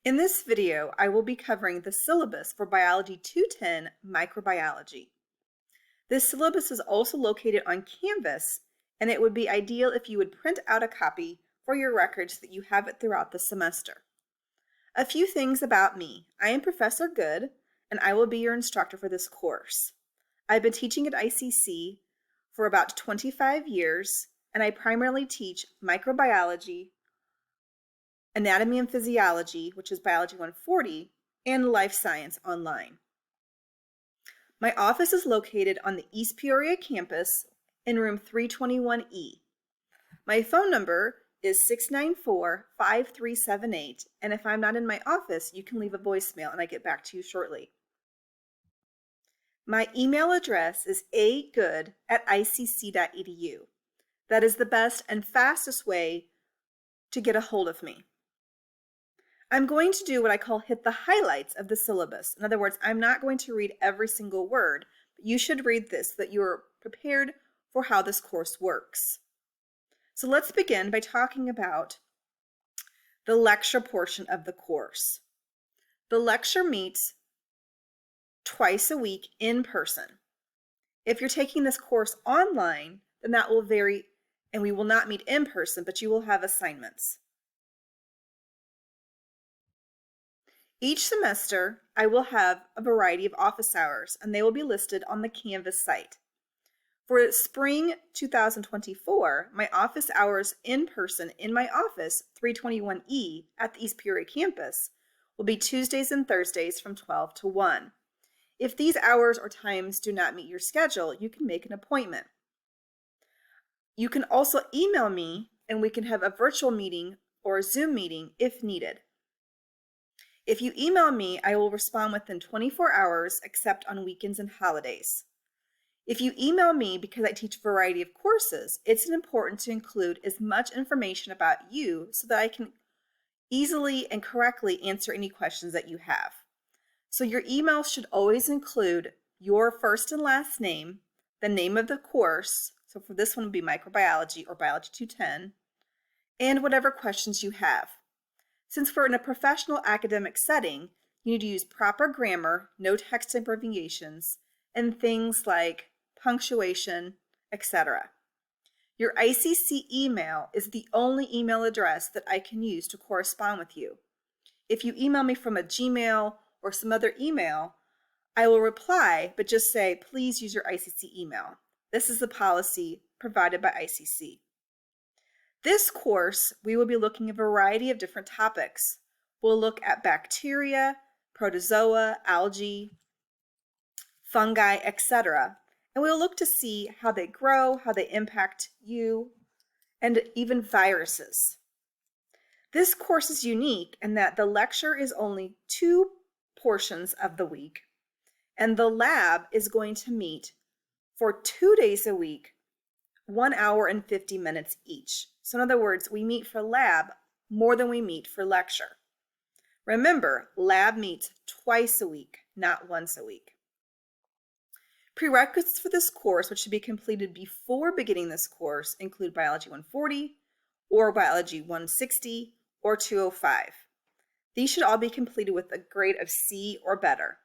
In this video, I will be covering the syllabus for Biology 210 Microbiology. This syllabus is also located on Canvas, and it would be ideal if you would print out a copy for your records so that you have it throughout the semester. A few things about me. I am Professor Good, and I will be your instructor for this course. I've been teaching at ICC for about 25 years, and I primarily teach microbiology, anatomy and physiology, which is Biology 140, and life science online. My office is located on the East Peoria campus in room 321E. My phone number is 694-5378, and if I'm not in my office, you can leave a voicemail and I get back to you shortly. My email address is agood@icc.edu. That is the best and fastest way to get a hold of me. I'm going to do what I call hit the highlights of the syllabus. In other words, I'm not going to read every single word, but you should read this so that you're prepared for how this course works. So let's begin by talking about the lecture portion of the course. The lecture meets twice a week in person. If you're taking this course online, then that will vary, and we will not meet in person, but you will have assignments. Each semester, I will have a variety of office hours, and they will be listed on the Canvas site. For spring 2024, my office hours in person in my office, 321E, at the East Peoria campus, will be Tuesdays and Thursdays from 12 to 1. If these hours or times do not meet your schedule, you can make an appointment. You can also email me, and we can have a virtual meeting or a Zoom meeting if needed. If you email me, I will respond within 24 hours, except on weekends and holidays. If you email me because I teach a variety of courses, it's important to include as much information about you so that I can easily and correctly answer any questions that you have. So your email should always include your first and last name, the name of the course, so for this one would be Microbiology or Biology 210, and whatever questions you have. Since we're in a professional academic setting, you need to use proper grammar, no text abbreviations, and things like punctuation, etc. Your ICC email is the only email address that I can use to correspond with you. If you email me from a Gmail or some other email, I will reply, but just say, please use your ICC email. This is the policy provided by ICC. This course, we will be looking at a variety of different topics. We'll look at bacteria, protozoa, algae, fungi, etc. And we'll look to see how they grow, how they impact you, and even viruses. This course is unique in that the lecture is only 2 portions of the week, and the lab is going to meet for 2 days a week, 1 hour and 50 minutes each. So in other words, we meet for lab more than we meet for lecture. Remember, lab meets twice a week, not once a week. Prerequisites for this course, which should be completed before beginning this course, include Biology 140 or Biology 160 or 205. These should all be completed with a grade of C or better.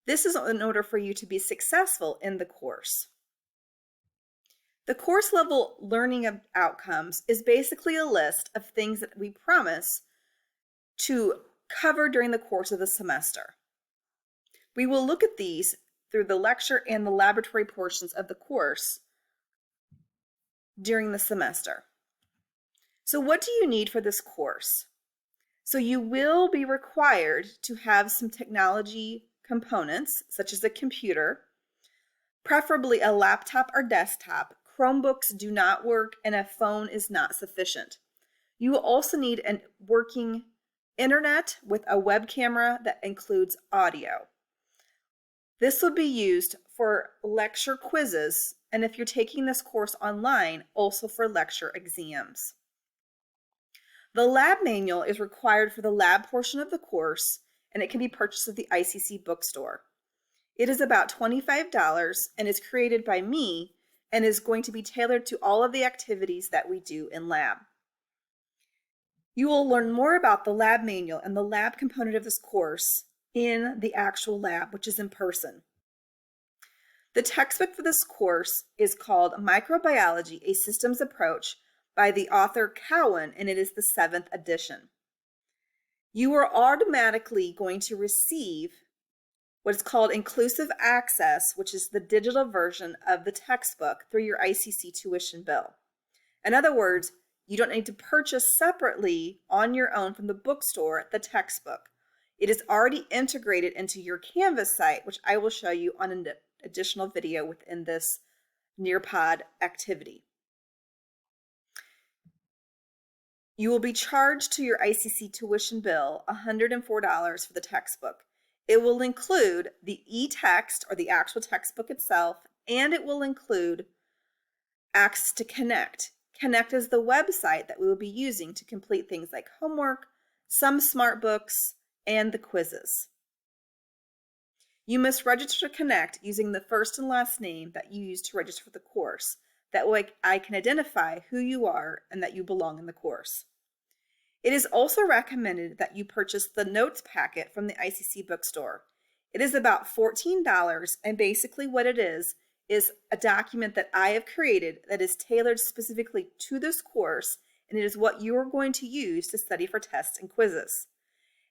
This is in order for you to be successful in the course. The course level learning outcomes is basically a list of things that we promise to cover during the course of the semester. We will look at these through the lecture and the laboratory portions of the course during the semester. So what do you need for this course? So you will be required to have some technology components, such as a computer, preferably a laptop or desktop. Chromebooks do not work, and a phone is not sufficient. You will also need a working internet with a web camera that includes audio. This will be used for lecture quizzes, and if you're taking this course online, also for lecture exams. The lab manual is required for the lab portion of the course, and it can be purchased at the ICC bookstore. It is about $25 and is created by me and is going to be tailored to all of the activities that we do in lab. You will learn more about the lab manual and the lab component of this course in the actual lab, which is in person. The textbook for this course is called Microbiology, A Systems Approach by the author Cowan, and it is the 7th edition. You are automatically going to receive what is called inclusive access, which is the digital version of the textbook through your ICC tuition bill. In other words, you don't need to purchase separately on your own from the bookstore the textbook. It is already integrated into your Canvas site, which I will show you on an additional video within this Nearpod activity. You will be charged to your ICC tuition bill $104 for the textbook. It will include the e-text or the actual textbook itself, and it will include access to Connect. Connect is the website that we will be using to complete things like homework, some smart books, and the quizzes. You must register to Connect using the first and last name that you use to register for the course. That way I can identify who you are and that you belong in the course. It is also recommended that you purchase the notes packet from the ICC bookstore. It is about $14, and basically what it is a document that I have created that is tailored specifically to this course, and it is what you are going to use to study for tests and quizzes.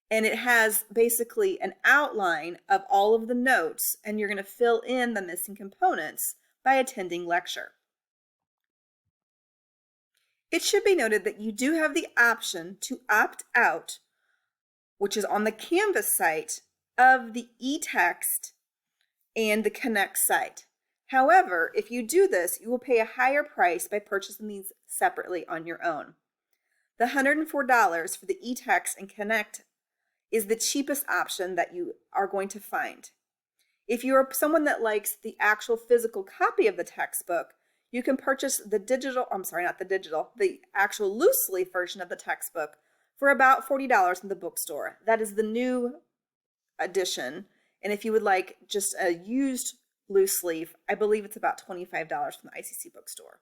And it has basically an outline of all of the notes, and you're going to fill in the missing components by attending lecture. It should be noted that you do have the option to opt out, which is on the Canvas site, of the e-text and the Connect site. However, if you do this, you will pay a higher price by purchasing these separately on your own. The $104 for the e-text and Connect is the cheapest option that you are going to find. If you're someone that likes the actual physical copy of the textbook, you can purchase the actual loose leaf version of the textbook for about $40 in the bookstore. That is the new edition. And if you would like just a used loose leaf, I believe it's about $25 from the ICC bookstore.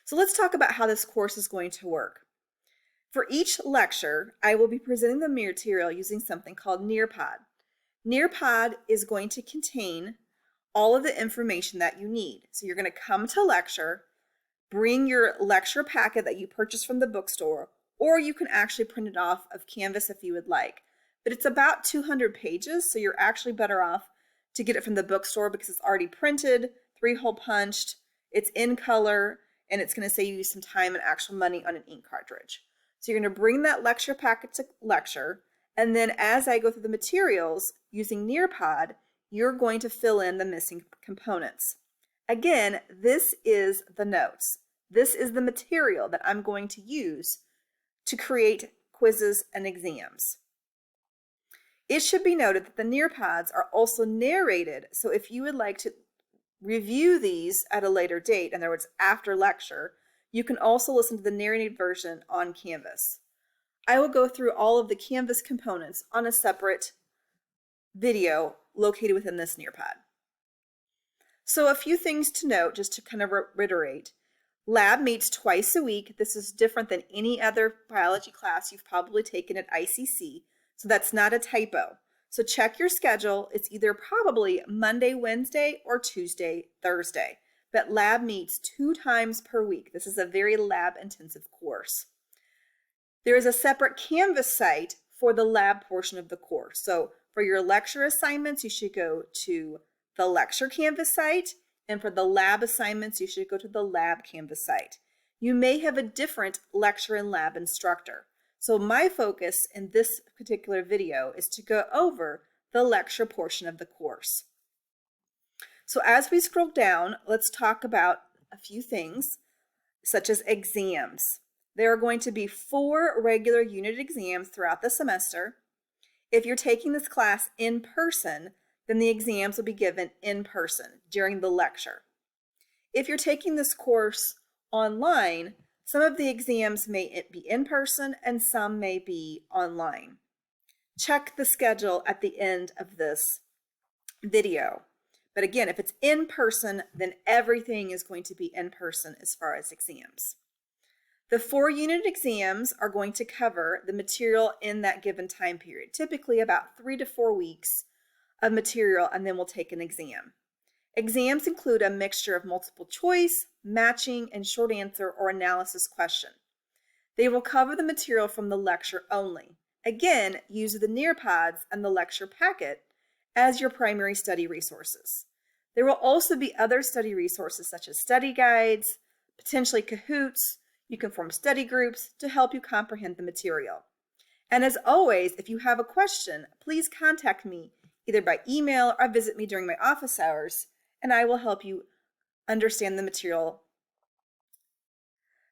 So let's talk about how this course is going to work. For each lecture, I will be presenting the material using something called Nearpod. Nearpod is going to contain all of the information that you need. So you're going to come to lecture, bring your lecture packet that you purchased from the bookstore, or you can actually print it off of Canvas if you would like. But it's about 200 pages, so you're actually better off to get it from the bookstore because it's already printed, 3-hole punched, it's in color, and it's going to save you some time and actual money on an ink cartridge. So you're going to bring that lecture packet to lecture, and then as I go through the materials using Nearpod, you're going to fill in the missing components. Again, this is the notes. This is the material that I'm going to use to create quizzes and exams. It should be noted that the Nearpods are also narrated, so if you would like to review these at a later date, in other words, after lecture, you can also listen to the narrated version on Canvas. I will go through all of the Canvas components on a separate video located within this Nearpod. So a few things to note, just to kind of reiterate. Lab meets twice a week. This is different than any other biology class you've probably taken at ICC, so that's not a typo. So check your schedule. It's either probably Monday, Wednesday, or Tuesday, Thursday. But lab meets 2 times per week. This is a very lab-intensive course. There is a separate Canvas site for the lab portion of the course. So for your lecture assignments, you should go to the lecture Canvas site, and for the lab assignments, you should go to the lab Canvas site. You may have a different lecture and lab instructor. So my focus in this particular video is to go over the lecture portion of the course. So as we scroll down, let's talk about a few things, such as exams. There are going to be 4 regular unit exams throughout the semester. If you're taking this class in person, then the exams will be given in person during the lecture. If you're taking this course online, some of the exams may be in person and some may be online. Check the schedule at the end of this video. But again, if it's in person, then everything is going to be in person as far as exams. The 4-unit exams are going to cover the material in that given time period, typically about 3 to 4 weeks of material, and then we'll take an exam. Exams include a mixture of multiple choice, matching, and short answer or analysis question. They will cover the material from the lecture only. Again, use the Nearpods and the lecture packet as your primary study resources. There will also be other study resources such as study guides, potentially Kahoots. You can form study groups to help you comprehend the material. And as always, if you have a question, please contact me either by email or visit me during my office hours, and I will help you understand the material.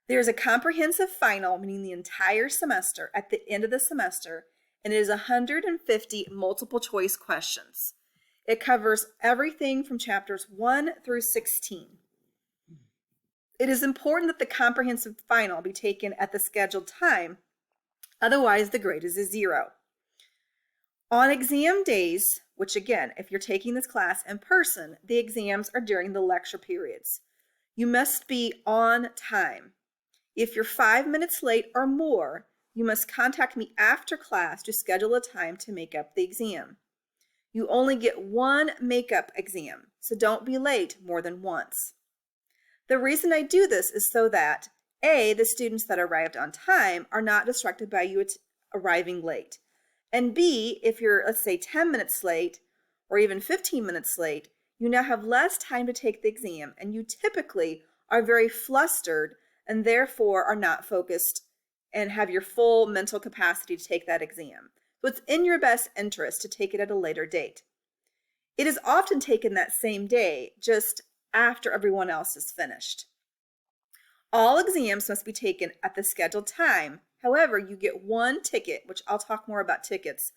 There is a comprehensive final, meaning the entire semester, at the end of the semester, and it is 150 multiple choice questions. It covers everything from chapters 1 through 16. It is important that the comprehensive final be taken at the scheduled time, otherwise the grade is a 0. On exam days, which again, if you're taking this class in person, the exams are during the lecture periods. You must be on time. If you're 5 minutes late or more, you must contact me after class to schedule a time to make up the exam. You only get one makeup exam, so don't be late more than once. The reason I do this is so that A, the students that arrived on time are not distracted by you arriving late. And B, if you're, let's say, 10 minutes late or even 15 minutes late, you now have less time to take the exam, and you typically are very flustered and therefore are not focused and have your full mental capacity to take that exam. So it's in your best interest to take it at a later date. It is often taken that same day, just after everyone else is finished. All exams must be taken at the scheduled time. However, you get one ticket, which I'll talk more about tickets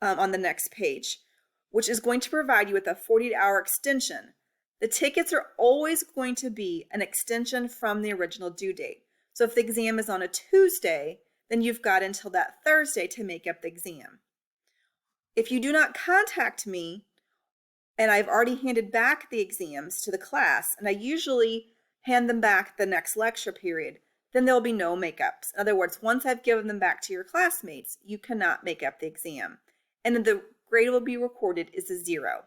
on the next page, which is going to provide you with a 48-hour extension. The tickets are always going to be an extension from the original due date. So if the exam is on a Tuesday, then you've got until that Thursday to make up the exam. If you do not contact me, and I've already handed back the exams to the class, and I usually hand them back the next lecture period, then there will be no makeups. In other words, once I've given them back to your classmates, you cannot make up the exam. And then the grade will be recorded as a 0.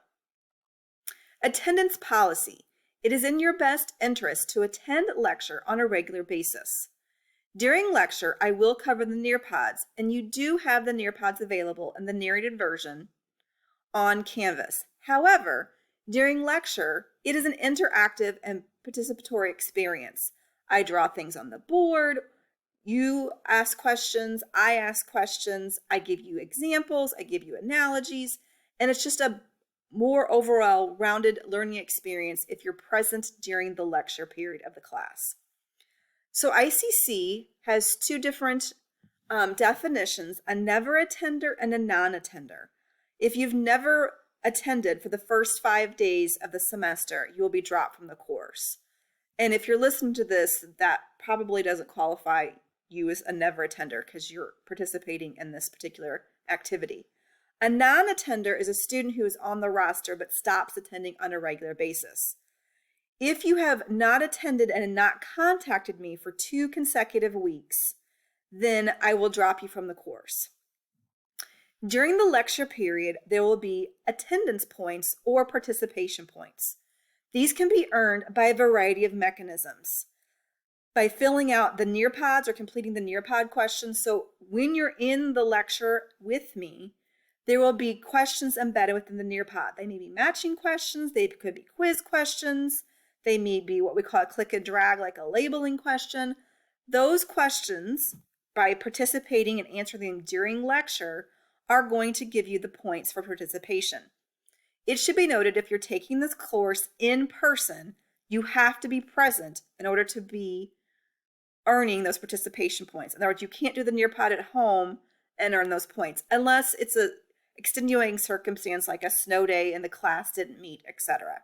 Attendance policy. It is in your best interest to attend lecture on a regular basis. During lecture, I will cover the Nearpods, and you do have the Nearpods available in the narrated version on Canvas. However, during lecture, it is an interactive and participatory experience. I draw things on the board, you ask questions, I ask questions, I give you examples, I give you analogies, and it's just a more overall rounded learning experience if you're present during the lecture period of the class. So ICC has 2 different definitions, a never attender and a non-attender. If you've never attended for the first 5 days of the semester, you will be dropped from the course. And if you're listening to this, that probably doesn't qualify you as a never attender because you're participating in this particular activity. A non-attender is a student who is on the roster but stops attending on a regular basis. If you have not attended and not contacted me for 2 consecutive weeks, then I will drop you from the course. During the lecture period, there will be attendance points or participation points. These can be earned by a variety of mechanisms. By filling out the Nearpods or completing the Nearpod questions. So when you're in the lecture with me, there will be questions embedded within the Nearpod. They may be matching questions, they could be quiz questions, they may be what we call a click and drag, like a labeling question. Those questions, by participating and answering them during lecture, are going to give you the points for participation. It should be noted if you're taking this course in person, you have to be present in order to be earning those participation points. In other words, you can't do the Nearpod at home and earn those points unless it's a extenuating circumstance like a snow day and the class didn't meet, etc.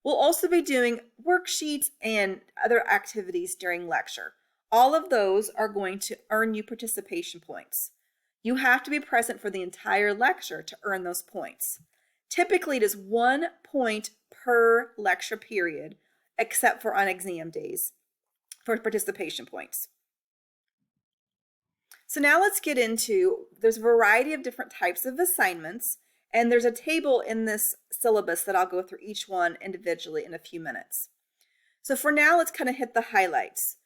We'll also be doing worksheets and other activities during lecture. All of those are going to earn you participation points. You have to be present for the entire lecture to earn those points. Typically, it is 1 point per lecture period, except for on exam days for participation points. So now let's get into, there's a variety of different types of assignments, and there's a table in this syllabus that I'll go through each one individually in a few minutes. So for now, let's kind of hit the highlights.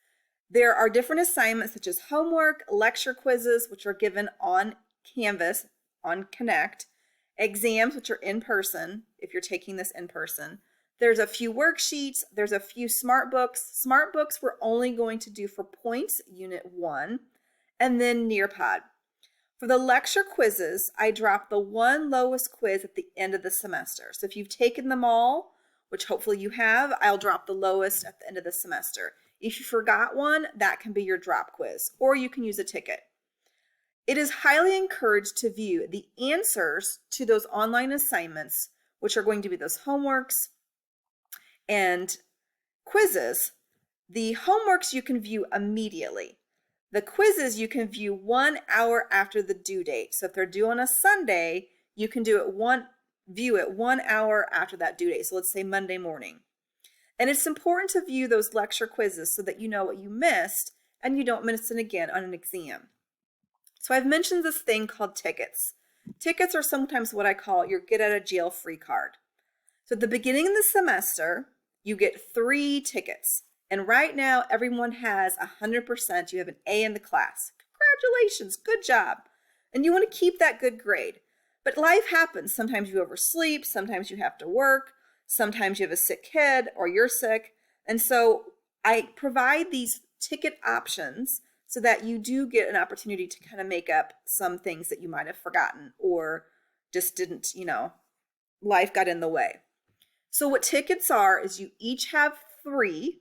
There are different assignments such as homework, lecture quizzes, which are given on Canvas, on Connect, exams, which are in person, if you're taking this in person. There's a few worksheets, there's a few smart books. Smart books we're only going to do for points, Unit 1, and then Nearpod. For the lecture quizzes, I drop the one lowest quiz at the end of the semester. So if you've taken them all, which hopefully you have, I'll drop the lowest at the end of the semester. If you forgot one, that can be your drop quiz, or you can use a ticket. It is highly encouraged to view the answers to those online assignments, which are going to be those homeworks and quizzes. The homeworks you can view immediately. The quizzes you can view 1 hour after the due date. So if they're due on a Sunday, you can view it 1 hour after that due date. So let's say Monday morning. And it's important to view those lecture quizzes so that you know what you missed and you don't miss it again on an exam. So I've mentioned this thing called tickets. Tickets are sometimes what I call your get out of jail free card. So at the beginning of the semester, you get 3 tickets. And right now, everyone has 100%. You have an A in the class. Congratulations, good job. And you want to keep that good grade. But life happens. Sometimes you oversleep, sometimes you have to work, sometimes you have a sick kid or you're sick. And so I provide these ticket options so that you do get an opportunity to kind of make up some things that you might have forgotten or just didn't, life got in the way. So what tickets are is you each have 3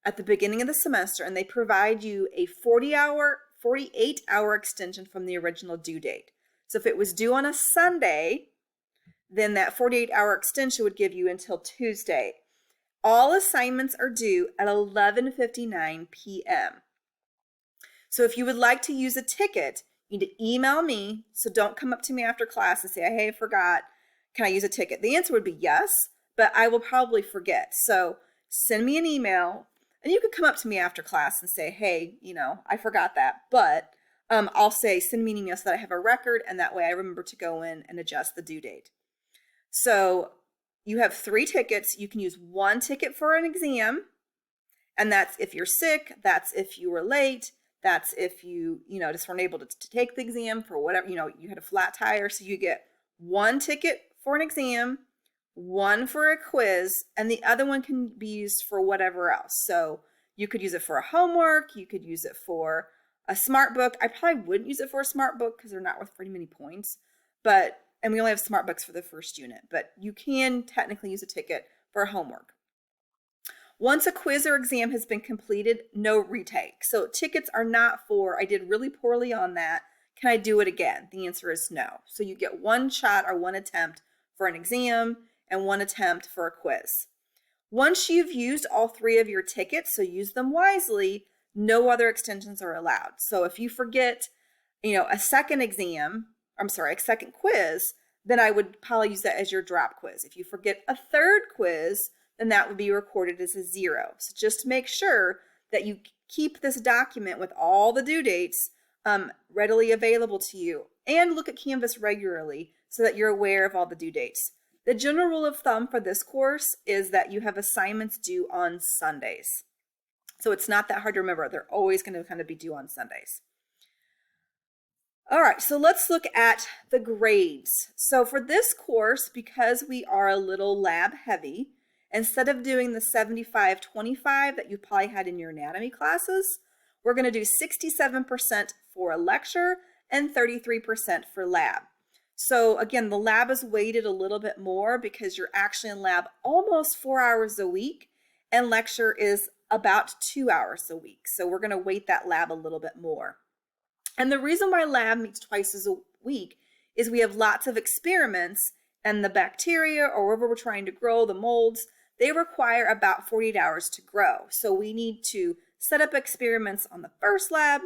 at the beginning of the semester, and they provide you a 48-hour extension from the original due date. So if it was due on a Sunday, then that 48-hour extension would give you until Tuesday. All assignments are due at 11:59 p.m. So if you would like to use a ticket, you need to email me. So don't come up to me after class and say, hey, I forgot. Can I use a ticket? The answer would be yes, but I will probably forget. So send me an email, and you could come up to me after class and say, hey, I forgot that. But I'll say, send me an email so that I have a record, and that way I remember to go in and adjust the due date. So you have 3 tickets. You can use 1 ticket for an exam, and that's if you're sick, that's if you were late, that's if you, just weren't able to take the exam for whatever, you had a flat tire. So you get 1 ticket for an exam, 1 for a quiz, and the other one can be used for whatever else. So you could use it for a homework, you could use it for a smart book. I probably wouldn't use it for a smart book because they're not worth pretty many points, and we only have smart books for the first unit, but you can technically use a ticket for homework. Once a quiz or exam has been completed, no retake. So tickets are not for, I did really poorly on that, can I do it again? The answer is no. So you get 1 shot or 1 attempt for an exam and 1 attempt for a quiz. Once you've used all 3 of your tickets, so use them wisely, no other extensions are allowed. So if you forget, a second quiz, then I would probably use that as your drop quiz. If you forget a 3rd quiz, then that would be recorded as a 0. So just make sure that you keep this document with all the due dates readily available to you, and look at Canvas regularly so that you're aware of all the due dates. The general rule of thumb for this course is that you have assignments due on Sundays. So it's not that hard to remember. They're always going to kind of be due on Sundays. All right, so let's look at the grades. So for this course, because we are a little lab heavy, instead of doing the 75-25 that you probably had in your anatomy classes, we're going to do 67% for a lecture and 33% for lab. So again, the lab is weighted a little bit more because you're actually in lab almost 4 hours a week, and lecture is about 2 hours a week. So we're going to weight that lab a little bit more. And the reason why lab meets twice a week is we have lots of experiments, and the bacteria or whatever we're trying to grow, the molds, they require about 48 hours to grow. So we need to set up experiments on the first lab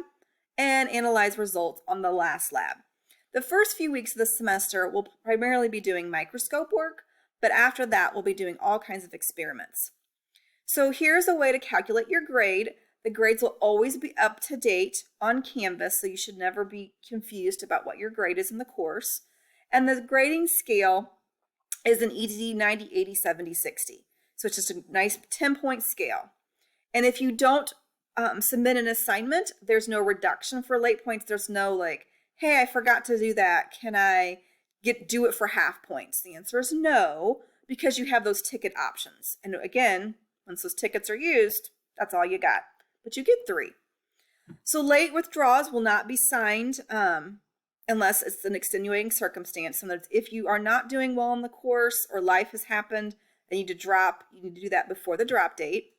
and analyze results on the last lab. The first few weeks of the semester, we'll primarily be doing microscope work, but after that, we'll be doing all kinds of experiments. So here's a way to calculate your grade. The grades will always be up to date on Canvas, so you should never be confused about what your grade is in the course. And the grading scale is an ED 90, 80, 70, 60. So it's just a nice 10-point scale. And if you don't submit an assignment, there's no reduction for late points. There's no like, hey, I forgot to do that. Can I do it for half points? The answer is no, because you have those ticket options. And again, once those tickets are used, that's all you got. But you get 3. So late withdrawals will not be signed unless it's an extenuating circumstance. So if you are not doing well in the course or life has happened, they need to drop. You need to do that before the drop date.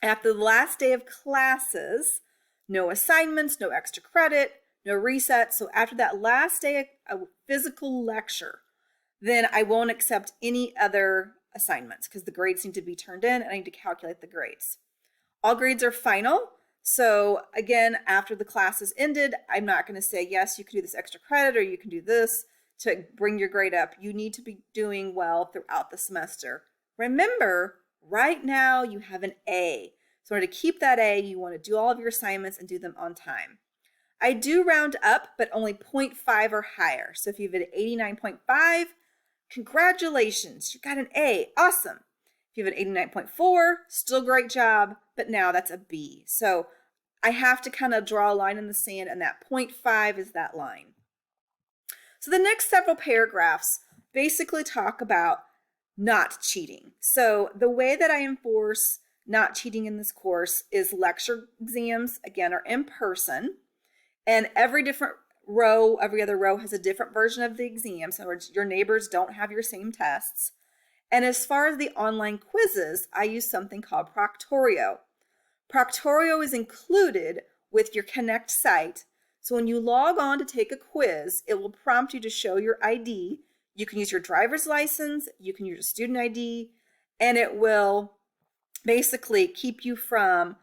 After the last day of classes, no assignments, no extra credit, no reset. So after that last day of physical lecture, then I won't accept any other assignments because the grades need to be turned in and I need to calculate the grades. All grades are final. So again, after the class is ended, I'm not going to say, yes, you can do this extra credit or you can do this to bring your grade up. You need to be doing well throughout the semester. Remember, right now you have an A. So in order to keep that A, you want to do all of your assignments and do them on time. I do round up, but only 0.5 or higher. So if you have an 89.5, congratulations, you got an A, awesome. If you have an 89.4, still great job, but now that's a B. So I have to kind of draw a line in the sand, and that 0.5 is that line. So the next several paragraphs basically talk about not cheating. So the way that I enforce not cheating in this course is lecture exams, again, are in person, and every other row has a different version of the exam. So in other words, your neighbors don't have your same tests. And as far as the online quizzes, I use something called Proctorio. Proctorio is included with your Connect site. So when you log on to take a quiz, it will prompt you to show your ID. You can use your driver's license, you can use your student ID, and it will basically keep you from,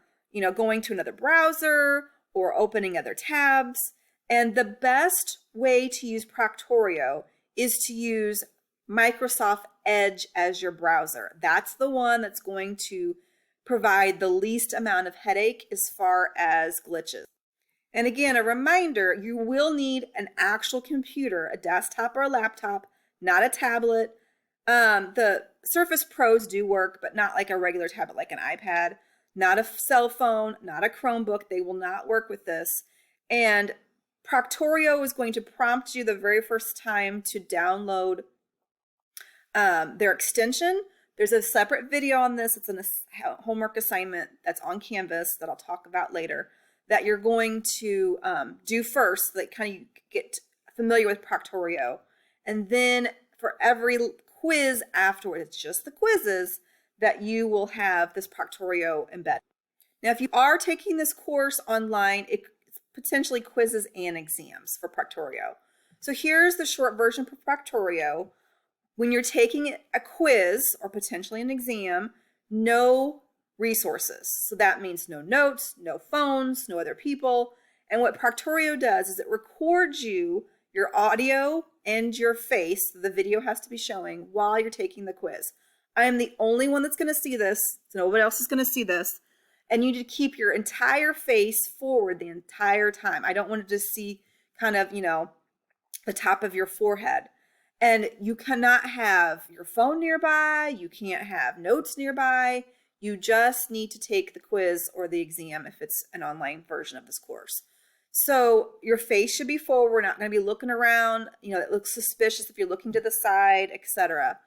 going to another browser or opening other tabs. And the best way to use Proctorio is to use Microsoft Edge as your browser. That's the one that's going to provide the least amount of headache as far as glitches. And again, a reminder, you will need an actual computer, a desktop or a laptop, not a tablet. The Surface Pros do work, but not like a regular tablet, like an iPad, not a cell phone, not a Chromebook. They will not work with this. And Proctorio is going to prompt you the very first time to download their extension. There's a separate video on this. It's a homework assignment that's on Canvas that I'll talk about later that you're going to do first, like kind of get familiar with Proctorio. And then for every quiz afterward, it's just the quizzes that you will have this Proctorio embedded. Now, if you are taking this course online, it's potentially quizzes and exams for Proctorio. So here's the short version for Proctorio. When you're taking a quiz or potentially an exam, no resources. So that means no notes, no phones, no other people. And what Proctorio does is it records your audio and your face. The video has to be showing while you're taking the quiz. I am the only one that's going to see this. So nobody else is going to see this. And you need to keep your entire face forward the entire time. I don't want to just see kind of, the top of your forehead. And you cannot have your phone nearby. You can't have notes nearby. You just need to take the quiz or the exam if it's an online version of this course. So your face should be forward. We're not going to be looking around. It looks suspicious if you're looking to the side, etc.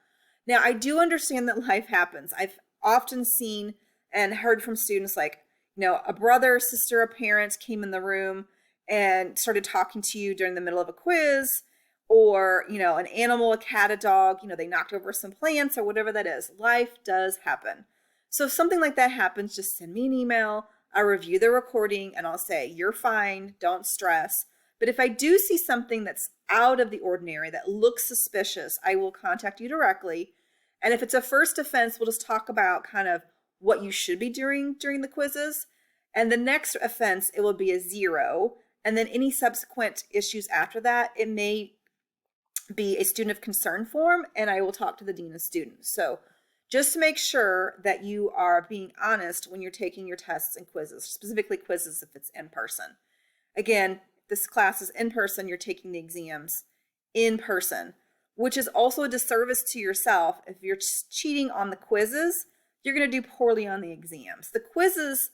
Now, I do understand that life happens. I've often seen and heard from students like, a brother, sister, a parent came in the room and started talking to you during the middle of a quiz, or, an animal, a cat, a dog, they knocked over some plants or whatever that is. Life does happen. So if something like that happens, just send me an email. I'll review the recording and I'll say, you're fine, don't stress. But if I do see something that's out of the ordinary, that looks suspicious, I will contact you directly. And if it's a first offense, we'll just talk about kind of what you should be doing during the quizzes. And the next offense, it will be a 0. And then any subsequent issues after that, it may be a student of concern form, and I will talk to the dean of students. So Just make sure that you are being honest when you're taking your tests and quizzes, specifically quizzes if it's in person. Again, this class is in person, you're taking the exams in person, which is also a disservice to yourself. If you're cheating on the quizzes, you're going to do poorly on the exams. The quizzes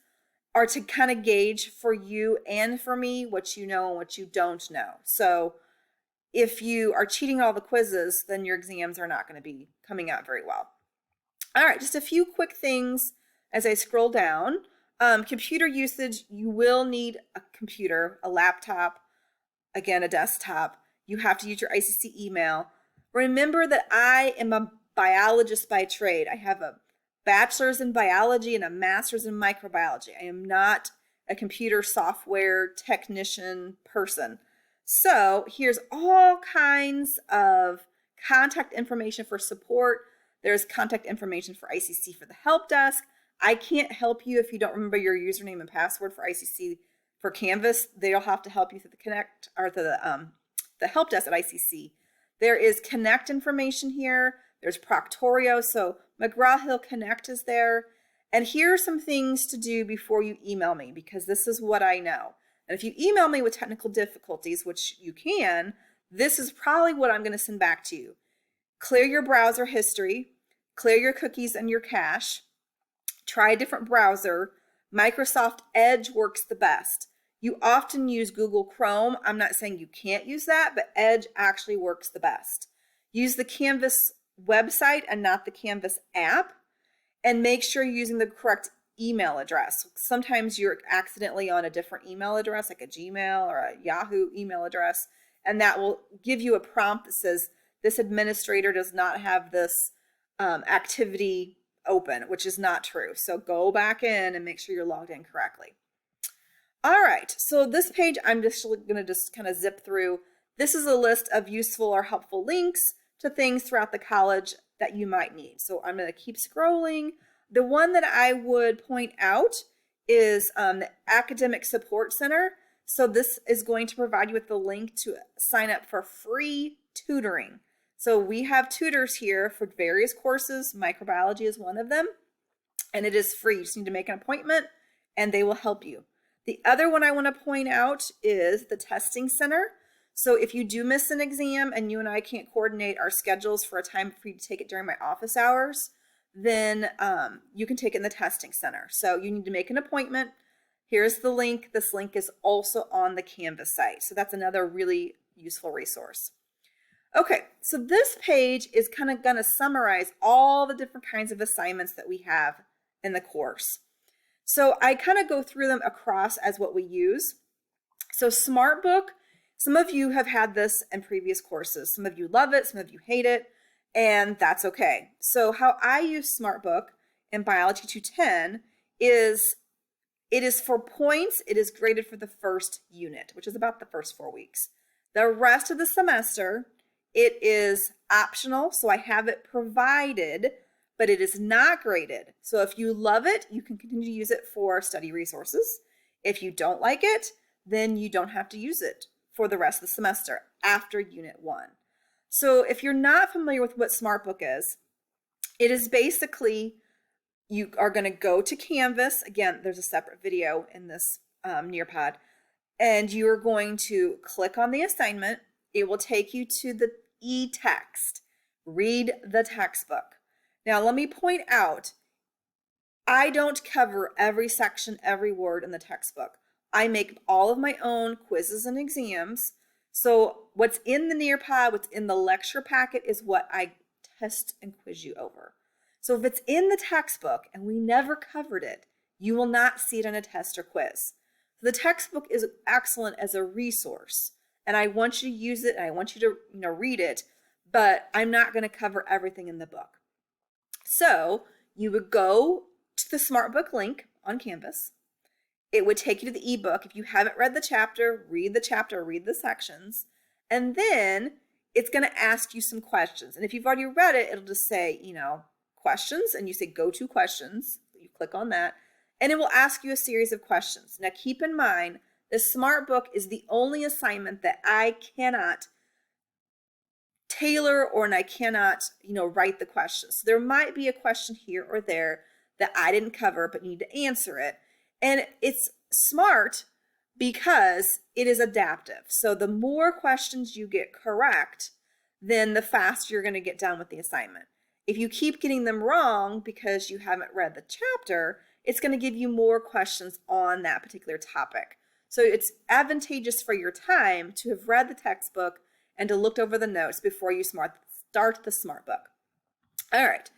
are to kind of gauge for you and for me what you know and what you don't know. So if you are cheating all the quizzes, then your exams are not going to be coming out very well. All right, just a few quick things as I scroll down. Computer usage, you will need a computer, a laptop, again, a desktop. You have to use your ICC email. Remember that I am a biologist by trade. I have a bachelor's in biology and a master's in microbiology. I am not a computer software technician person. So here's all kinds of contact information for support. There's contact information for ICC for the help desk. I can't help you if you don't remember your username and password for ICC for Canvas. They'll have to help you through the connect or the help desk at ICC. There is Connect information here. There's Proctorio. So McGraw-Hill Connect is there. And here are some things to do before you email me, because this is what I know. And if you email me with technical difficulties, which you can, this is probably what I'm going to send back to you. Clear your browser history, clear your cookies and your cache, try a different browser. Microsoft Edge works the best. You often use Google Chrome. I'm not saying you can't use that, but Edge actually works the best. Use the Canvas website and not the Canvas app, and make sure you're using the correct email address. Sometimes you're accidentally on a different email address, like a Gmail or a Yahoo email address, and that will give you a prompt that says, this administrator does not have this activity open, which is not true. So go back in and make sure you're logged in correctly. All right, so this page I'm just going to kind of zip through. This is a list of useful or helpful links to things throughout the college that you might need. So I'm going to keep scrolling. The one that I would point out is the Academic Support Center. So this is going to provide you with the link to sign up for free tutoring. So we have tutors here for various courses. Microbiology is one of them, and it is free. You just need to make an appointment and they will help you. The other one I want to point out is the Testing Center. So if you do miss an exam and you and I can't coordinate our schedules for a time for you to take it during my office hours, then you can take it in the Testing Center. So you need to make an appointment. Here's the link. This link is also on the Canvas site. So that's another really useful resource. Okay, so this page is kind of going to summarize all the different kinds of assignments that we have in the course. So I kind of go through them across as what we use. So SmartBook, some of you have had this in previous courses. Some of you love it, some of you hate it, and that's okay. So how I use SmartBook in Biology 210 is it is for points. It is graded for the first unit, which is about the first 4 weeks. The rest of the semester, it is optional, so I have it provided, but it is not graded. So if you love it, you can continue to use it for study resources. If you don't like it, then you don't have to use it for the rest of the semester after Unit 1. So if you're not familiar with what SmartBook is, it is basically, you are going to go to Canvas. Again, there's a separate video in this Nearpod, and you're going to click on the assignment. It will take you to the e-text. Read the textbook. Now, let me point out, I don't cover every section, every word in the textbook. I make all of my own quizzes and exams. So what's in the Nearpod, what's in the lecture packet is what I test and quiz you over. So if it's in the textbook and we never covered it, you will not see it in a test or quiz. The textbook is excellent as a resource, and I want you to use it and I want you to read it, but I'm not going to cover everything in the book. So you would go to the SmartBook link on Canvas. It would take you to the ebook. If you haven't read the chapter, read the sections, and then it's going to ask you some questions. And if you've already read it, it'll just say, questions, and you say go to questions. You click on that, and it will ask you a series of questions. Now keep in mind, the SmartBook is the only assignment that I cannot tailor and I cannot, write the questions. So there might be a question here or there that I didn't cover but need to answer it. And it's smart because it is adaptive. So the more questions you get correct, then the faster you're going to get done with the assignment. If you keep getting them wrong because you haven't read the chapter, it's going to give you more questions on that particular topic. So it's advantageous for your time to have read the textbook and to look over the notes before you start the smart book. All right.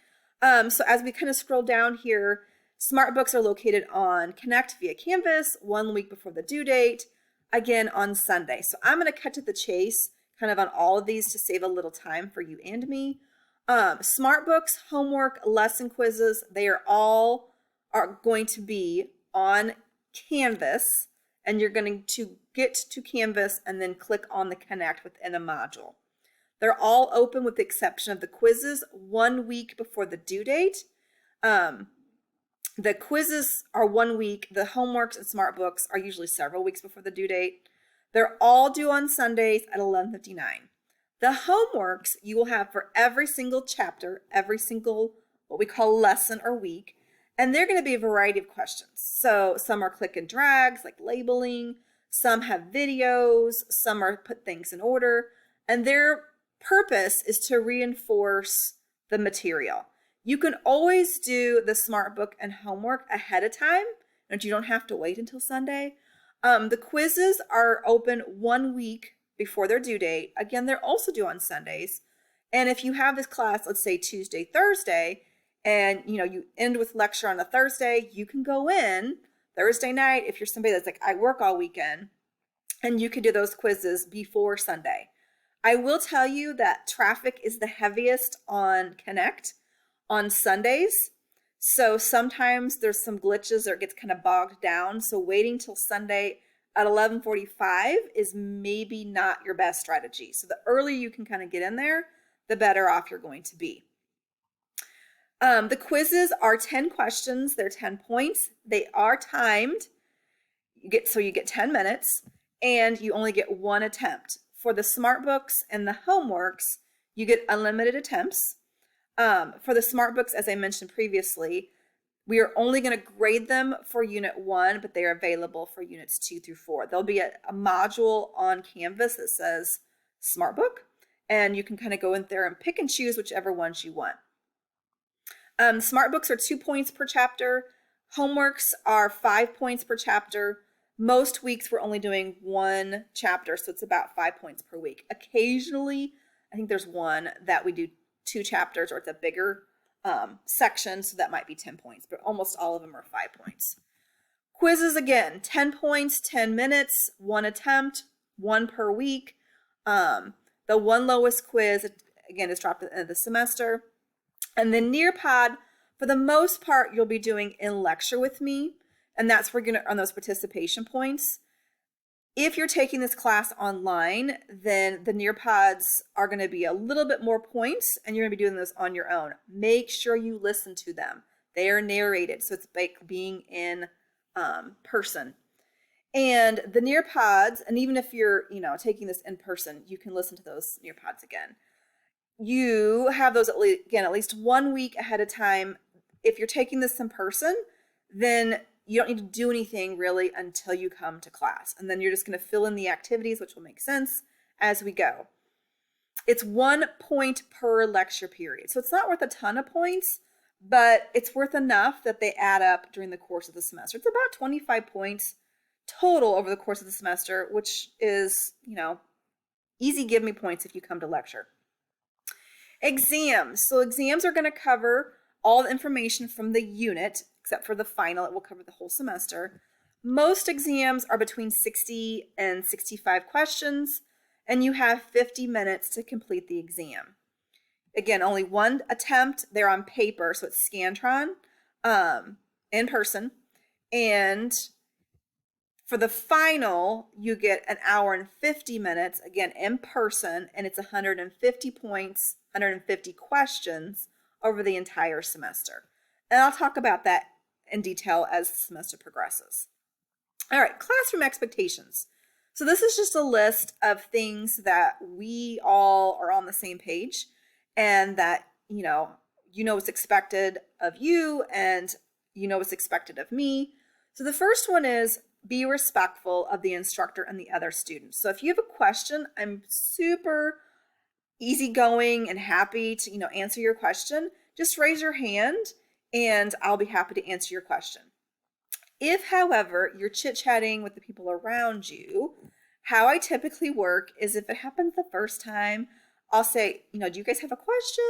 So as we kind of scroll down here, smart books are located on Connect via Canvas 1 week before the due date, again on Sunday. So I'm going to cut to the chase kind of on all of these to save a little time for you and me. Smart books, homework, lesson quizzes, they are going to be on Canvas, and you're going to get to Canvas and then click on the Connect within a module. They're all open with the exception of the quizzes 1 week before the due date. The quizzes are 1 week. The homeworks and smart books are usually several weeks before the due date. They're all due on Sundays at 11:59. The homeworks you will have for every single chapter, every single what we call lesson or week, and they're going to be a variety of questions. So some are click and drags like labeling, some have videos, some are put things in order, and their purpose is to reinforce the material. You can always do the smart book and homework ahead of time, and you don't have to wait until Sunday. The quizzes are open 1 week before their due date. Again, they're also due on Sundays. And if you have this class, let's say Tuesday, Thursday, and you end with lecture on a Thursday, you can go in Thursday night if you're somebody that's like, I work all weekend, and you can do those quizzes before Sunday. I will tell you that traffic is the heaviest on Connect on Sundays. So sometimes there's some glitches or it gets kind of bogged down. So waiting till Sunday at 11:45 is maybe not your best strategy. So the earlier you can kind of get in there, the better off you're going to be. The quizzes are 10 questions. They're 10 points. They are timed. You get 10 minutes and you only get one attempt. For the smart books and the homeworks, you get unlimited attempts. For the smart books, as I mentioned previously, we are only going to grade them for Unit 1, but they are available for Units 2 through 4. There'll be a module on Canvas that says Smart Book, and you can kind of go in there and pick and choose whichever ones you want. Smart books are 2 points per chapter. Homeworks are 5 points per chapter. Most weeks we're only doing 1 chapter, so it's about 5 points per week. Occasionally, I think there's one that we do 2 chapters or it's a bigger section, so that might be 10 points, but almost all of them are 5 points. Quizzes, again, 10 points, 10 minutes, 1 attempt, 1 per week. The one lowest quiz, again, is dropped at the end of the semester. And then Nearpod, for the most part, you'll be doing in lecture with me, and that's where you're going to earn those participation points. If you're taking this class online, then the Nearpods are going to be a little bit more points, and you're going to be doing this on your own. Make sure you listen to them. They are narrated, so it's like being in person. And the Nearpods, and even if you're taking this in person, you can listen to those Nearpods again. You have those at least 1 week ahead of time. If you're taking this in person, then you don't need to do anything really until you come to class. And then you're just going to fill in the activities, which will make sense as we go. It's 1 point per lecture period. So it's not worth a ton of points, but it's worth enough that they add up during the course of the semester. It's about 25 points total over the course of the semester, which is, easy give me points if you come to lecture. Exams. So exams are going to cover all the information from the unit, except for the final. It will cover the whole semester. Most exams are between 60 and 65 questions, and you have 50 minutes to complete the exam. Again, only 1 attempt. They're on paper, so it's Scantron, in person. And for the final, you get 1 hour and 50 minutes, again, in person, and it's 150 points, 150 questions over the entire semester. And I'll talk about that in detail as the semester progresses. All right, classroom expectations. So this is just a list of things that we all are on the same page, and that, what's expected of you, and what's expected of me. So the first one is be respectful of the instructor and the other students. So if you have a question, I'm super easygoing and happy to, answer your question. Just raise your hand and I'll be happy to answer your question. If, however, you're chit-chatting with the people around you, how I typically work is, if it happens the first time, I'll say, do you guys have a question?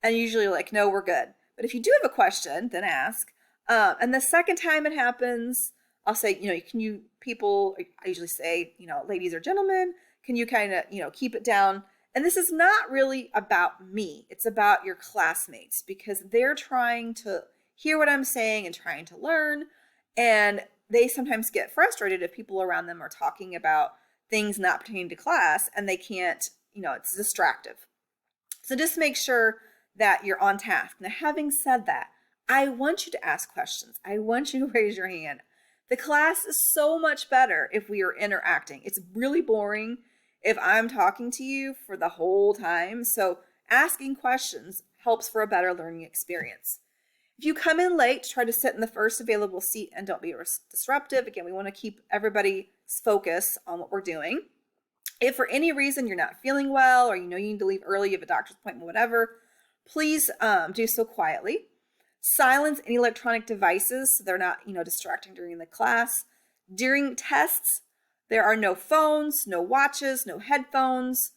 And usually like, no, we're good. But if you do have a question, then ask. And the second time it happens, I'll say, I usually say, ladies or gentlemen, can you kind of, keep it down? And this is not really about me. It's about your classmates, because they're trying to hear what I'm saying and trying to learn. And they sometimes get frustrated if people around them are talking about things not pertaining to class and they can't, it's distractive. So just make sure that you're on task. Now, having said that, I want you to ask questions. I want you to raise your hand. The class is so much better if we are interacting. It's really boring if I'm talking to you for the whole time. So asking questions helps for a better learning experience. If you come in late, try to sit in the first available seat and don't be disruptive. Again, we want to keep everybody's focus on what we're doing. If for any reason you're not feeling well, or you need to leave early, you have a doctor's appointment, whatever, please do so quietly. Silence any electronic devices so they're not, distracting during the class. During tests, there are no phones, no watches, no headphones,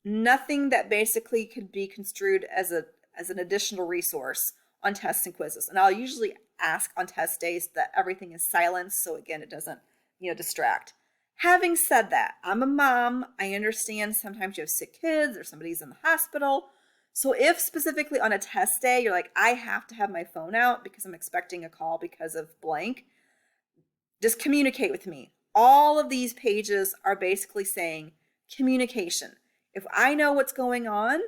nothing that basically could be construed as an additional resource on tests and quizzes. And I'll usually ask on test days that everything is silenced, so again, it doesn't, distract. Having said that, I'm a mom. I understand sometimes you have sick kids or somebody's in the hospital. So if specifically on a test day, you're like, I have to have my phone out because I'm expecting a call because of blank, just communicate with me. All of these pages are basically saying communication. If I know what's going on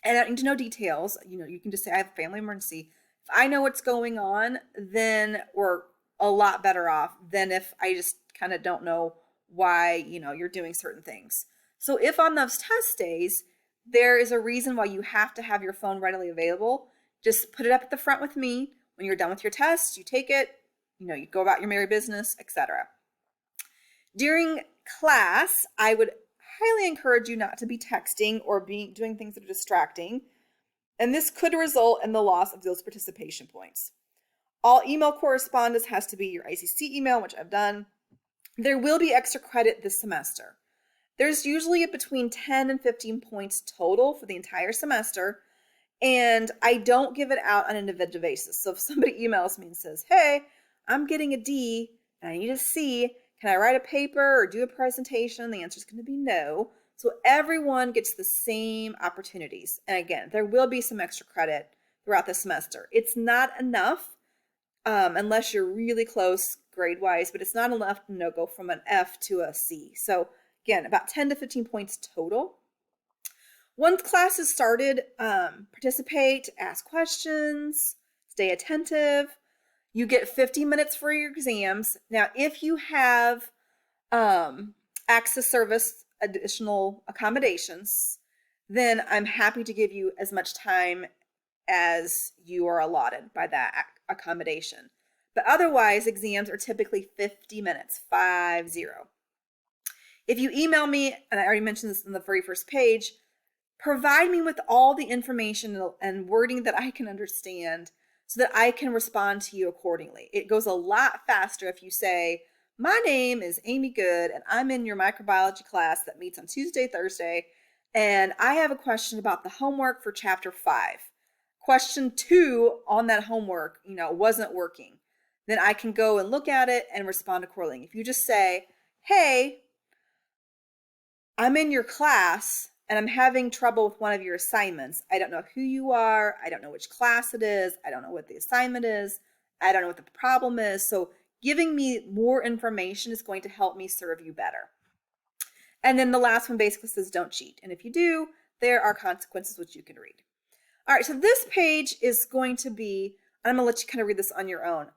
and I need to know details, you can just say I have a family emergency. If I know what's going on, then we're a lot better off than if I just kind of don't know why, you're doing certain things. So if on those test days, there is a reason why you have to have your phone readily available, just put it up at the front with me. When you're done with your test, you take it, you go about your merry business, etc. During class, I would highly encourage you not to be texting or doing things that are distracting, and this could result in the loss of those participation points. All email correspondence has to be your ICC email, which I've done. There will be extra credit this semester. There's usually between 10 and 15 points total for the entire semester, and I don't give it out on an individual basis. So if somebody emails me and says, hey, I'm getting a D and I need a C, can I write a paper or do a presentation? The answer is going to be no. So everyone gets the same opportunities. And again, there will be some extra credit throughout the semester. It's not enough unless you're really close grade-wise, but it's not enough to go from an F to a C. So again, about 10 to 15 points total. Once class is started, participate, ask questions, stay attentive. You get 50 minutes for your exams. Now, if you have access service additional accommodations, then I'm happy to give you as much time as you are allotted by that accommodation. But otherwise, exams are typically 50 minutes, 50. If you email me, and I already mentioned this on the very first page, provide me with all the information and wording that I can understand so that I can respond to you accordingly. It goes a lot faster if you say, my name is Amy Good, and I'm in your microbiology class that meets on Tuesday, Thursday, and I have a question about the homework for chapter 5. Question 2 on that homework, wasn't working. Then I can go and look at it and respond accordingly. If you just say, hey, I'm in your class and I'm having trouble with one of your assignments. I don't know who you are. I don't know which class it is. I don't know what the assignment is. I don't know what the problem is. So giving me more information is going to help me serve you better. And then the last one basically says don't cheat. And if you do, there are consequences which you can read. All right, so this page is going to be, I'm going to let you kind of read this on your own.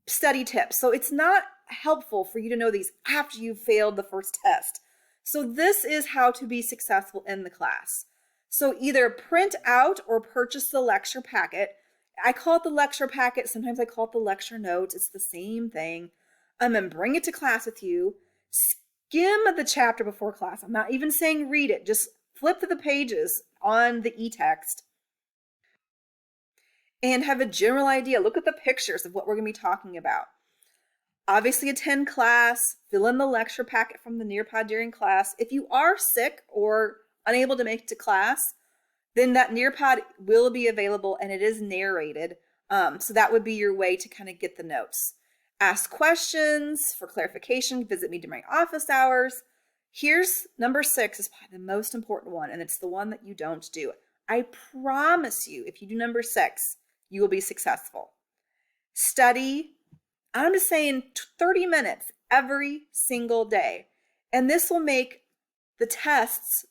Study tips. So it's not helpful for you to know these after you've failed the first test. So this is how to be successful in the class. So either print out or purchase the lecture packet. I call it the lecture packet. Sometimes I call it the lecture notes. It's the same thing. And bring it to class with you. Skim the chapter before class. I'm not even saying read it. Just flip to the pages on the e-text and have a general idea. Look at the pictures of what we're going to be talking about. Obviously attend class, fill in the lecture packet from the Nearpod during class. If you are sick or unable to make it to class, then that Nearpod will be available and it is narrated. So that would be your way to kind of get the notes. Ask questions for clarification, visit me during my office hours. Here's number 6 is probably the most important one, and it's the one that you don't do. I promise you, if you do number 6, you will be successful. Study, I'm just saying 30 minutes every single day. And this will make the tests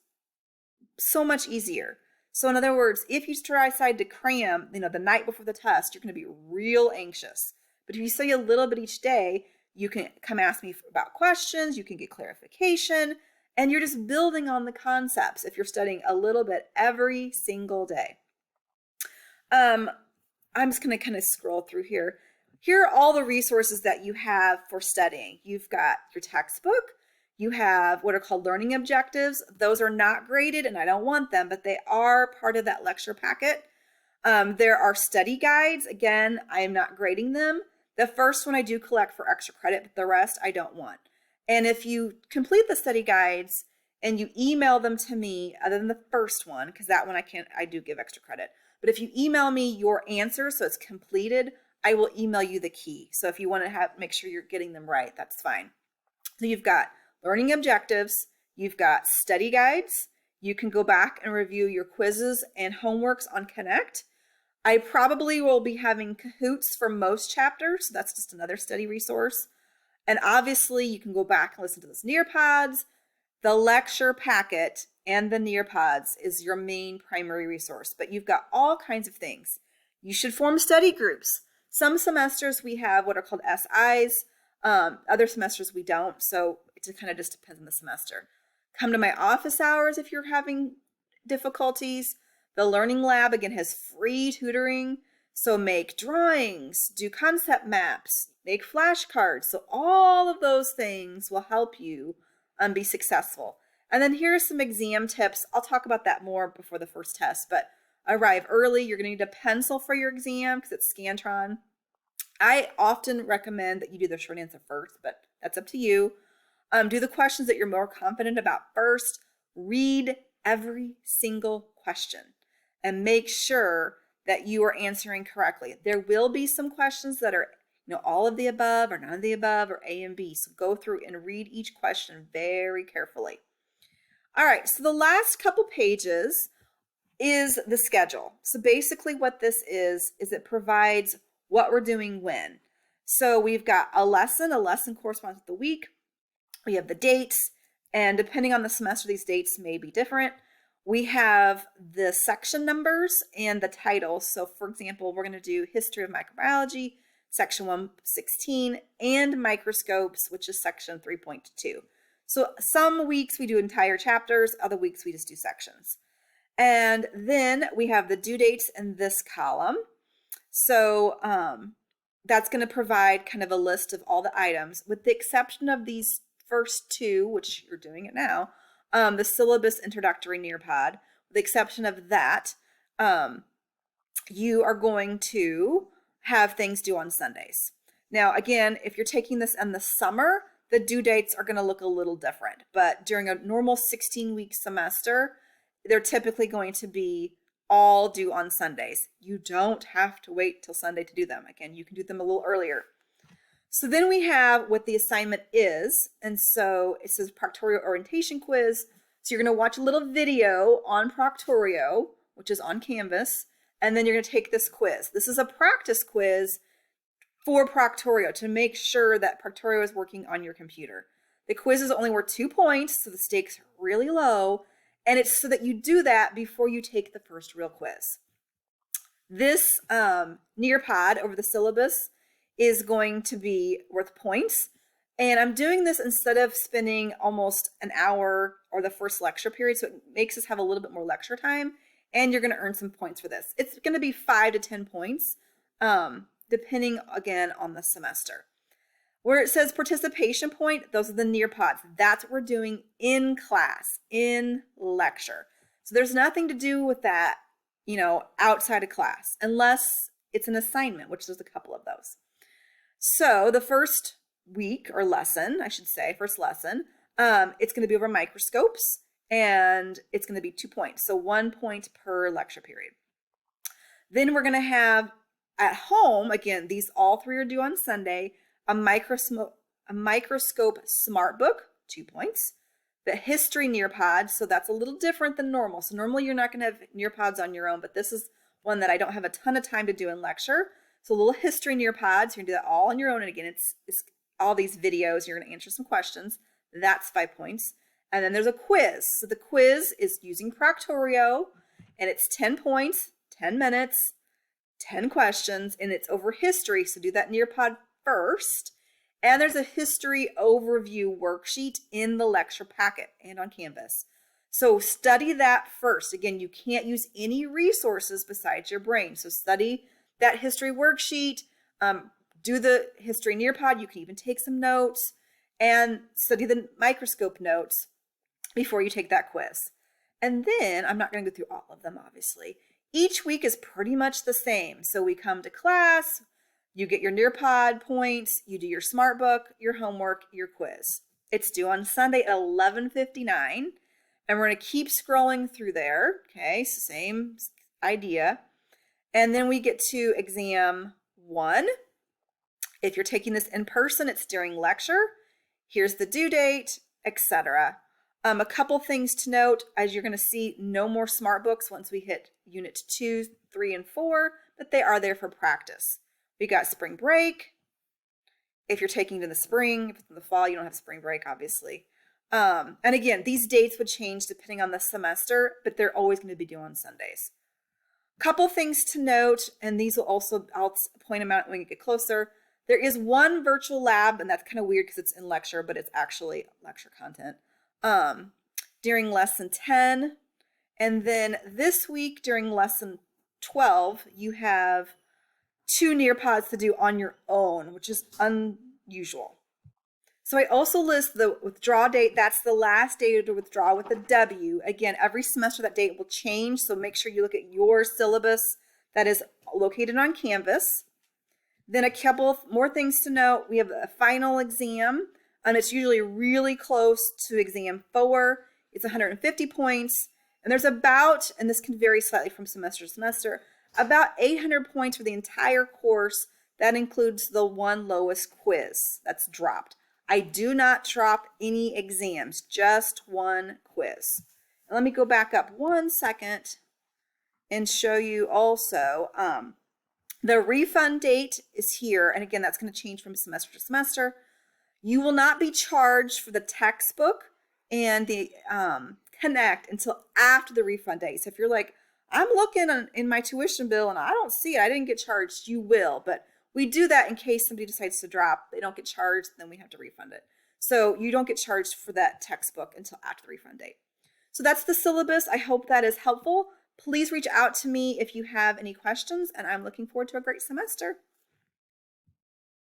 so much easier. So in other words, if you decide to cram, the night before the test, you're going to be real anxious. But if you study a little bit each day, you can come ask me about questions, you can get clarification, and you're just building on the concepts if you're studying a little bit every single day. I'm just going to kind of scroll through here. Here are all the resources that you have for studying. You've got your textbook. You have what are called learning objectives. Those are not graded, and I don't want them, but they are part of that lecture packet. There are study guides. Again, I am not grading them. The first one I do collect for extra credit, but the rest I don't want. And if you complete the study guides and you email them to me, other than the first one, because that one I do give extra credit. But if you email me your answer so it's completed, I will email you the key. So if you want to make sure you're getting them right, that's fine. So you've got learning objectives, you've got study guides, you can go back and review your quizzes and homeworks on Connect. I probably will be having Kahoots for most chapters, so that's just another study resource. And obviously you can go back and listen to those Nearpods. The lecture packet and the Nearpods is your main primary resource, but you've got all kinds of things. You should form study groups. Some semesters we have what are called SIs, other semesters we don't, so it kind of just depends on the semester. Come to my office hours if you're having difficulties. The Learning Lab, again, has free tutoring, so make drawings, do concept maps, make flashcards. So all of those things will help you be successful. And then here are some exam tips. I'll talk about that more before the first test, but arrive early. You're going to need a pencil for your exam because it's Scantron. I often recommend that you do the short answer first, but that's up to you. Do the questions that you're more confident about first. Read every single question and make sure that you are answering correctly. There will be some questions that are, all of the above or none of the above or A and B. So go through and read each question very carefully. All right, so the last couple pages is the schedule. So basically what this is it provides what we're doing when. So we've got a lesson corresponds with the week. We have the dates, and depending on the semester, these dates may be different. We have the section numbers and the titles. So for example, we're going to do History of Microbiology, section 116, and Microscopes, which is section 3.2. So some weeks we do entire chapters, other weeks we just do sections. And then we have the due dates in this column. So that's going to provide kind of a list of all the items, with the exception of these first two, which you're doing it now, the syllabus introductory Nearpod. With the exception of that, you are going to have things due on Sundays. Now, again, if you're taking this in the summer, the due dates are going to look a little different. But during a normal 16-week semester, they're typically going to be all due on Sundays. You don't have to wait till Sunday to do them. Again, you can do them a little earlier. So then we have what the assignment is. And so it says Proctorio Orientation Quiz. So you're going to watch a little video on Proctorio, which is on Canvas, and then you're going to take this quiz. This is a practice quiz for Proctorio to make sure that Proctorio is working on your computer. The quiz is only worth 2 points, so the stakes are really low, and it's so that you do that before you take the first real quiz. This Nearpod over the syllabus is going to be worth points. And I'm doing this instead of spending almost an hour or the first lecture period. So it makes us have a little bit more lecture time, and you're going to earn some points for this. It's going to be 5 to 10 points, depending again on the semester. Where it says participation point, those are the Nearpods. That's what we're doing in class, in lecture. So there's nothing to do with that, outside of class, unless it's an assignment, which there's a couple of those. So the first week or lesson, I should say, first lesson, it's going to be over microscopes, and it's going to be 2 points. So 1 point per lecture period. Then we're going to have at home, again, these all 3 are due on Sunday, a microscope smart book, 2 points. The history Nearpod, so that's a little different than normal. So normally you're not going to have Nearpods on your own, but this is one that I don't have a ton of time to do in lecture. So a little history Nearpods, you're going to do that all on your own. And again, it's all these videos, you're going to answer some questions. That's 5 points. And then there's a quiz. So the quiz is using Proctorio, and it's 10 points, 10 minutes, 10 questions, and it's over history. So do that Nearpod first. And there's a history overview worksheet in the lecture packet and on Canvas. So study that first. Again, you can't use any resources besides your brain. So study that history worksheet, do the history Nearpod. You can even take some notes and study the microscope notes before you take that quiz. And then, I'm not going to go through all of them, obviously. Each week is pretty much the same. So we come to class, you get your Nearpod points, you do your smart book, your homework, your quiz. It's due on Sunday at 11:59, and we're going to keep scrolling through there. Okay, so same idea. And then we get to exam 1. If you're taking this in person, it's during lecture. Here's the due date, etc. A couple things to note, as you're going to see, no more smart books once we hit unit 2, 3, and 4, but they are there for practice. We got spring break. If you're taking it in the spring, if it's in the fall, you don't have spring break, obviously. And again, these dates would change depending on the semester, but they're always going to be due on Sundays. Couple things to note, and these will also, I'll point them out when we get closer. There is one virtual lab, and that's kind of weird because it's in lecture, but it's actually lecture content, during lesson 10. And then this week during lesson 12, you have 2 Nearpods to do on your own, which is unusual. So I also list the withdraw date. That's the last day to withdraw with a W. Again, every semester that date will change, so make sure you look at your syllabus that is located on Canvas. Then a couple more things to note. We have a final exam, and it's usually really close to exam 4. It's 150 points, and there's about, and this can vary slightly from semester to semester, about 800 points for the entire course. That includes the one lowest quiz that's dropped. I do not drop any exams, just one quiz. And let me go back up 1 second and show you also the refund date is here. And again, that's going to change from semester to semester. You will not be charged for the textbook and the Connect until after the refund date. So if you're like, I'm looking in my tuition bill and I don't see it, I didn't get charged, you will. But we do that in case somebody decides to drop, they don't get charged, then we have to refund it. So you don't get charged for that textbook until after the refund date. So that's the syllabus. I hope that is helpful. Please reach out to me if you have any questions, and I'm looking forward to a great semester.